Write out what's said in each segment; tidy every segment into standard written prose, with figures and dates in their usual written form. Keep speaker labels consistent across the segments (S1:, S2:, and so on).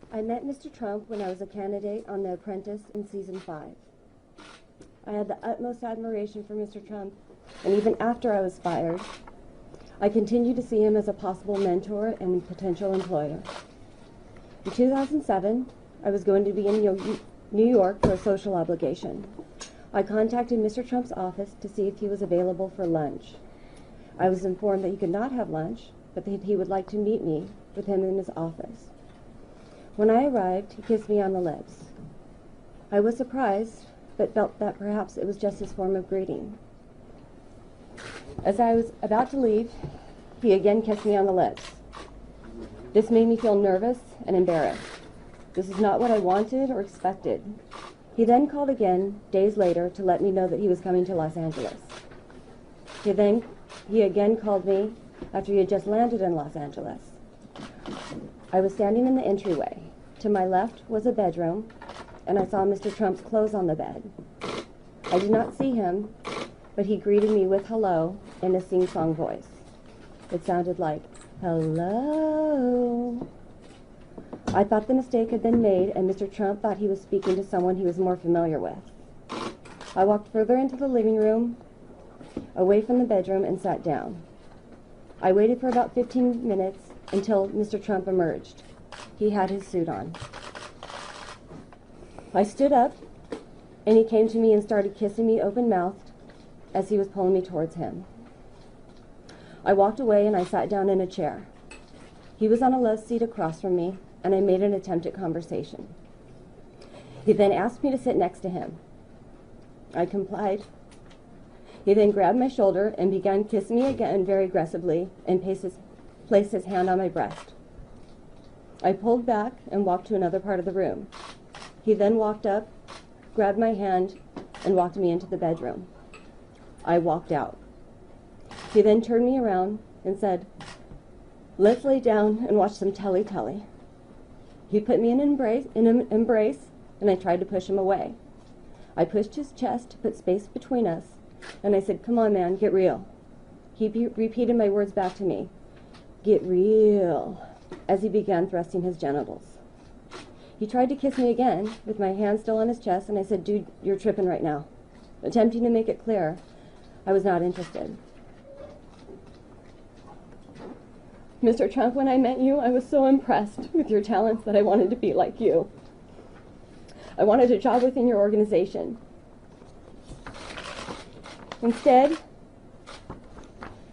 S1: I met Mr. Trump when I was a candidate on The Apprentice in Season 5. I had the utmost admiration for Mr. Trump, and even after I was fired, I continued to see him as a possible mentor and potential employer. In 2007, I was going to be in New York for a social obligation. I contacted Mr. Trump's office to see if he was available for lunch. I was informed that he could not have lunch, but that he would like to meet me with him in his office. When I arrived, he kissed me on the lips. I was surprised, but felt that perhaps it was just his form of greeting. As I was about to leave, he again kissed me on the lips. This made me feel nervous and embarrassed. This is not what I wanted or expected. He then called again, days later, to let me know that he was coming to Los Angeles. He again called me after he had just landed in Los Angeles. I was standing in the entryway. To my left was a bedroom, and I saw Mr. Trump's clothes on the bed. I did not see him, but he greeted me with hello in a sing-song voice. It sounded like, hello. I thought the mistake had been made, and Mr. Trump thought he was speaking to someone he was more familiar with. I walked further into the living room, away from the bedroom, and sat down. I waited for about 15 minutes until Mr. Trump emerged. He had his suit on. I stood up, and he came to me and started kissing me open-mouthed as he was pulling me towards him. I walked away and I sat down in a chair. He was on a love seat across from me, and I made an attempt at conversation. He then asked me to sit next to him. I complied. He then grabbed my shoulder and began kissing me again very aggressively and placed his hand on my breast. I pulled back and walked to another part of the room. He then walked up, grabbed my hand, and walked me into the bedroom. I walked out. He then turned me around and said, let's lay down and watch some telly. He put me in an embrace, and I tried to push him away. I pushed his chest to put space between us, and I said, come on, man, get real. He repeated my words back to me, get real, as he began thrusting his genitals. He tried to kiss me again, with my hand still on his chest, and I said, dude, you're tripping right now. Attempting to make it clear, I was not interested. Mr. Trump, when I met you, I was so impressed with your talents that I wanted to be like you. I wanted a job within your organization. Instead,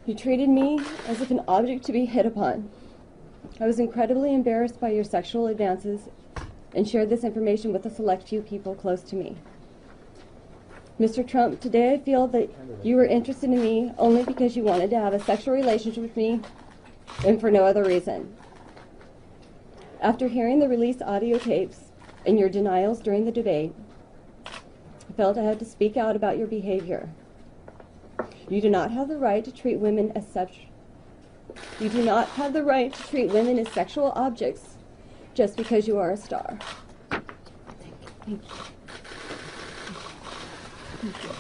S1: you treated me as if an object to be hit upon. I was incredibly embarrassed by your sexual advances and shared this information with a select few people close to me. Mr. Trump, today I feel that you were interested in me only because you wanted to have a sexual relationship with me and for no other reason. After hearing the released audio tapes and your denials during the debate, I felt I had to speak out about your behavior. You do not have the right to treat women as sexual objects just because you are a star. Thank you. Thank you.